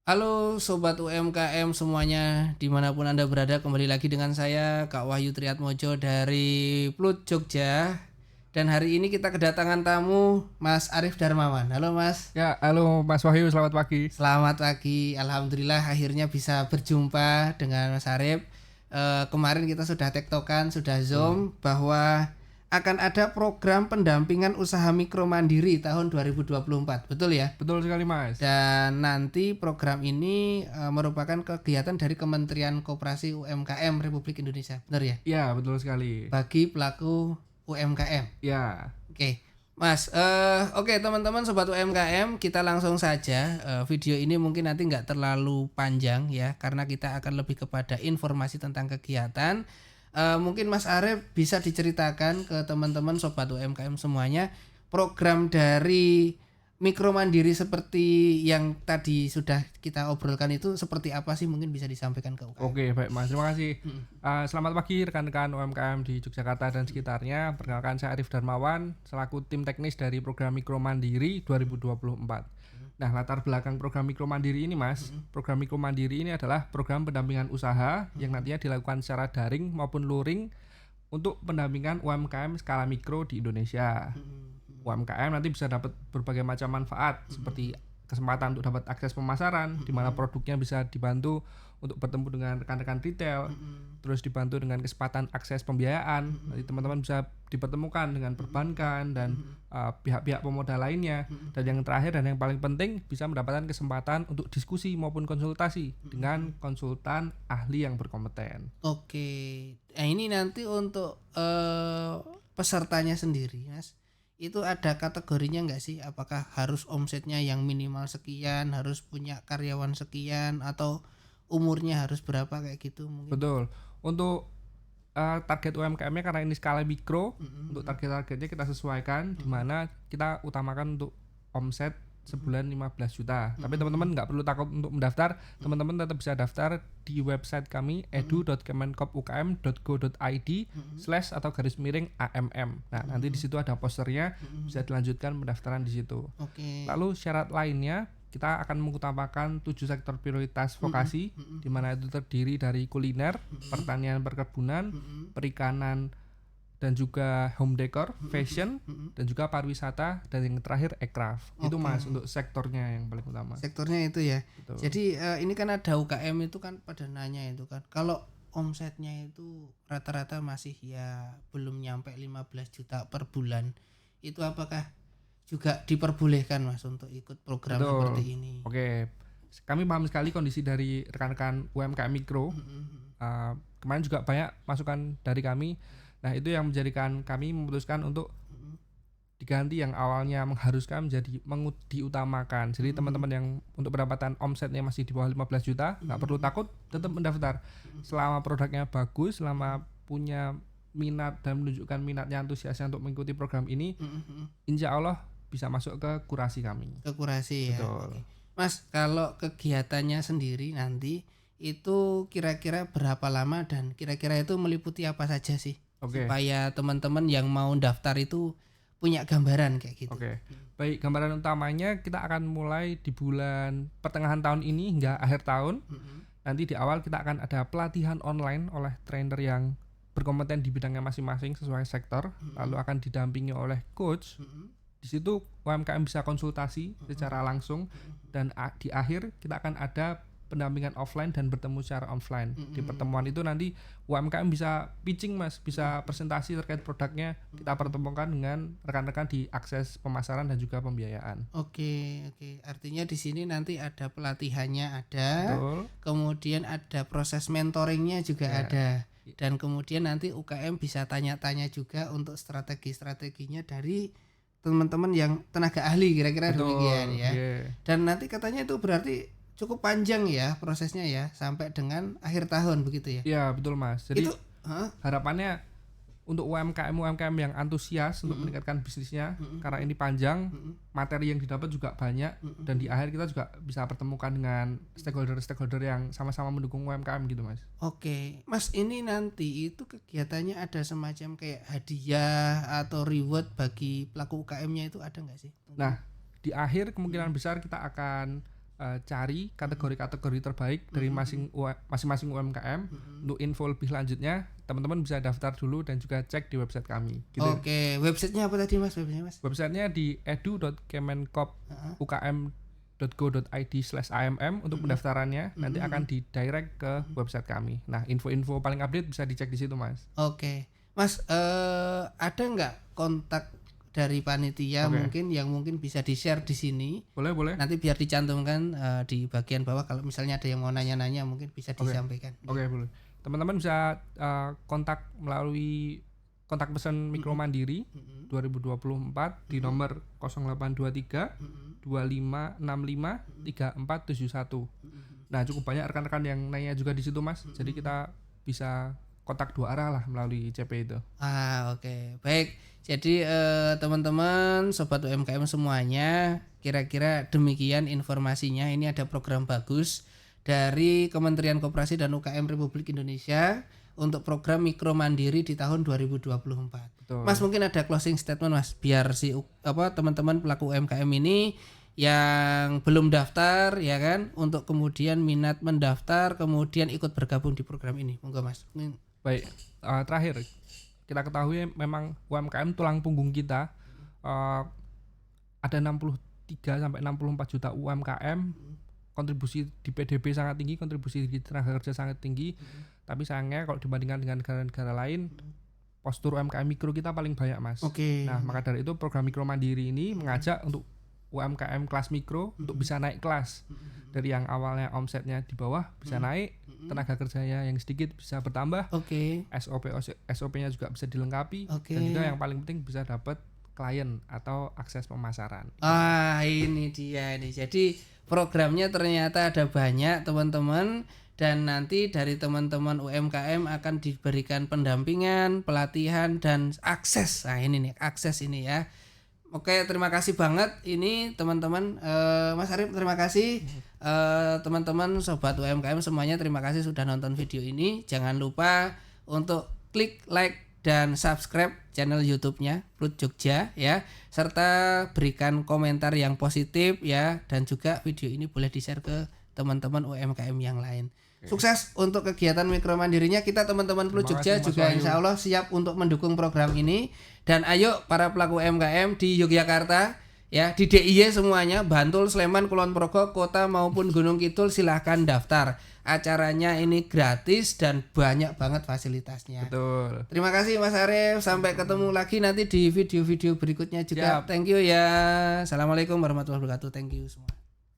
Halo Sobat UMKM semuanya, dimanapun Anda berada, kembali lagi dengan saya Kak Wahyu Triatmojo dari Plut Jogja. Dan hari ini kita kedatangan tamu Mas Arif Darmawan. Halo Mas. Ya, halo Mas Wahyu, selamat pagi. Selamat pagi, Alhamdulillah akhirnya bisa berjumpa dengan Mas Arif. Kemarin kita sudah tektokan, sudah Betul. zoom bahwa akan ada program pendampingan usaha mikro mandiri tahun 2024, betul ya? Betul sekali Mas. Dan nanti program ini merupakan kegiatan dari Kementerian Koperasi UMKM Republik Indonesia, benar ya? Ya, betul sekali. Bagi pelaku UMKM. Ya, Oke, Mas. Oke teman-teman sobat UMKM, kita langsung saja. Video ini mungkin nanti nggak terlalu panjang ya, karena kita akan lebih kepada informasi tentang kegiatan. Mungkin Mas Arif bisa diceritakan ke teman-teman sobat UMKM semuanya program dari mikro mandiri seperti yang tadi sudah kita obrolkan itu seperti apa sih, mungkin bisa disampaikan ke UKM. oke baik Mas, terima kasih. Mm, Selamat pagi rekan-rekan UMKM di Yogyakarta dan sekitarnya. Perkenalkan saya Arif Darmawan, selaku tim teknis dari program Mikro Mandiri 2024. Nah, latar belakang program Mikro Mandiri ini Mas, program Mikro Mandiri ini adalah program pendampingan usaha yang nantinya dilakukan secara daring maupun luring untuk pendampingan UMKM skala mikro di Indonesia. UMKM nanti bisa dapat berbagai macam manfaat seperti kesempatan untuk dapat akses pemasaran di mana produknya bisa dibantu untuk bertemu dengan rekan-rekan retail, terus dibantu dengan kesempatan akses pembiayaan. Nanti teman-teman bisa dipertemukan dengan perbankan dan pihak-pihak pemodal lainnya. Dan yang terakhir dan yang paling penting bisa mendapatkan kesempatan untuk diskusi maupun konsultasi dengan konsultan ahli yang berkompeten. Oke, nah ini nanti untuk pesertanya sendiri, Mas. Itu ada kategorinya nggak sih? Apakah harus omsetnya yang minimal sekian, harus punya karyawan sekian, atau umurnya harus berapa kayak gitu mungkin? Betul. Untuk target UMKM-nya karena ini skala mikro, Mm-mm, untuk target-targetnya kita sesuaikan di mm-mm, mana kita utamakan untuk omset sebulan 15 juta. Tapi mm-mm, teman-teman nggak perlu takut untuk mendaftar, teman-teman tetap bisa daftar di website kami edu.kemenkopukm.go.id/ atau /AMM. Nah, nanti di situ ada posternya, mm-mm. bisa dilanjutkan pendaftaran di situ. Oke. Lalu syarat lainnya kita akan mengutamakan 7 sektor prioritas vokasi, Mm-mm, di mana itu terdiri dari kuliner, pertanian perkebunan, mm-mm, perikanan, dan juga home decor, mm-mm, fashion, mm-mm. dan juga pariwisata, dan yang terakhir aircraft. Itu Oke. Mas untuk sektornya yang paling utama. Sektornya itu ya. Betul. Jadi ini kan ada UKM itu kan pada nanya itu kan. Kalau omsetnya itu rata-rata masih ya belum nyampe 15 juta per bulan. Itu apakah juga diperbolehkan Mas untuk ikut program Betul. seperti ini? Oke. Kami paham sekali kondisi dari rekan-rekan UMKM mikro. Mm-mm. Kemarin juga banyak masukan dari kami. Nah, itu yang menjadikan kami memutuskan untuk Mm-mm. diganti yang awalnya mengharuskan menjadi diutamakan. Jadi teman-teman yang untuk pendapatan omsetnya masih di bawah 15 juta nggak perlu takut, tetap mendaftar. Selama produknya bagus, selama punya minat dan menunjukkan minatnya, antusiasnya untuk mengikuti program ini, Mm-mm. insya Allah bisa masuk ke kurasi kami. Kekurasi ya. Betul. Oke. Mas, kalau kegiatannya sendiri nanti itu kira-kira berapa lama dan kira-kira itu meliputi apa saja sih? Oke. Supaya teman-teman yang mau daftar itu punya gambaran kayak gitu. Oke. Baik, gambaran utamanya kita akan mulai di bulan pertengahan tahun ini hingga akhir tahun. Mm-mm. Nanti di awal kita akan ada pelatihan online oleh trainer yang berkompeten di bidangnya masing-masing sesuai sektor, lalu akan didampingi oleh coach. Mm-mm. Di situ UMKM bisa konsultasi secara langsung, dan di akhir kita akan ada pendampingan offline dan bertemu secara offline. Di pertemuan itu nanti UMKM bisa pitching Mas, bisa presentasi terkait produknya, kita pertemukan dengan rekan-rekan di akses pemasaran dan juga pembiayaan. Oke, oke. Artinya di sini nanti ada pelatihannya ada, Betul. kemudian ada proses mentoringnya juga Ya. ada. Dan kemudian nanti UKM bisa tanya-tanya juga untuk strategi-strateginya dari teman-teman yang tenaga ahli kira-kira Betul. demikian ya. Yeah. Dan nanti katanya itu berarti cukup panjang ya prosesnya ya sampai dengan akhir tahun begitu ya. Ya, betul Mas. Jadi Itu hah? harapannya untuk UMKM yang antusias untuk meningkatkan bisnisnya, karena ini panjang, materi yang didapat juga banyak, dan di akhir kita juga bisa pertemukan dengan stakeholder yang sama-sama mendukung UMKM gitu Mas. Oke, Mas, ini nanti itu kegiatannya ada semacam kayak hadiah atau reward bagi pelaku UKM-nya itu ada nggak sih? Nah, di akhir kemungkinan besar kita akan cari kategori-kategori terbaik dari masing-masing UMKM. Untuk info lebih lanjutnya teman-teman bisa daftar dulu dan juga cek di website kami gitu. Oke, websitenya apa tadi Mas? Websitenya di edu.kemenkop.ukm.go.id/amm untuk pendaftarannya. Nanti akan di direct ke website kami. Nah, info-info paling update bisa dicek di situ Mas. Oke Mas, ada nggak kontak dari panitia mungkin yang mungkin bisa di-share di sini? Boleh. Nanti biar dicantumkan di bagian bawah, kalau misalnya ada yang mau nanya-nanya mungkin bisa disampaikan. Oke, boleh. Teman-teman bisa kontak melalui kontak pesan Mikro Mandiri 2024 di nomor 0823 2565 3471. Nah, cukup banyak rekan-rekan yang nanya juga di situ Mas. Jadi kita bisa kontak 2 arah lah melalui CP itu. Oke. Baik. Jadi teman-teman sobat UMKM semuanya, kira-kira demikian informasinya. Ini ada program bagus dari Kementerian Koperasi dan UKM Republik Indonesia untuk program Mikro Mandiri di tahun 2024. Betul. Mas, mungkin ada closing statement Mas, biar teman-teman pelaku UMKM ini yang belum daftar ya kan, untuk kemudian minat mendaftar, kemudian ikut bergabung di program ini. Monggo Mas. Baik, terakhir kita ketahui memang UMKM tulang punggung kita. Ada 63 sampai 64 juta UMKM. Kontribusi di PDB sangat tinggi, kontribusi di tenaga kerja sangat tinggi. Tapi sayangnya kalau dibandingkan dengan negara-negara lain, postur UMKM mikro kita paling banyak Mas. Nah, maka dari itu program Mikro Mandiri ini mengajak untuk UMKM kelas mikro untuk bisa naik kelas. Dari yang awalnya omsetnya di bawah bisa naik, tenaga kerjanya yang sedikit bisa bertambah, SOP-nya juga bisa dilengkapi, dan juga yang paling penting bisa dapat klien atau akses pemasaran. Ini dia ini. Jadi programnya ternyata ada banyak teman-teman, dan nanti dari teman-teman UMKM akan diberikan pendampingan, pelatihan, dan akses. Ini nih, akses ini ya. Oke, terima kasih banget ini teman-teman. Mas Arif terima kasih. Teman-teman sobat UMKM semuanya terima kasih sudah nonton video ini. Jangan lupa untuk klik like dan subscribe channel YouTube-nya Plut Jogja ya, serta berikan komentar yang positif ya, dan juga video ini boleh di-share ke teman-teman UMKM yang lain. Sukses untuk kegiatan Mikro Mandirinya. Kita teman-teman Plut Jogja juga insya Allah siap untuk mendukung program ini. Dan ayo para pelaku UMKM di Yogyakarta ya, di DIY semuanya, Bantul, Sleman, Kulon Progo, Kota maupun Gunung Kidul, silahkan daftar. Acaranya ini gratis dan banyak banget fasilitasnya. Betul. Terima kasih Mas Arif. Sampai ketemu lagi nanti di video-video berikutnya juga. Thank you ya. Assalamualaikum warahmatullahi wabarakatuh. Thank you semua.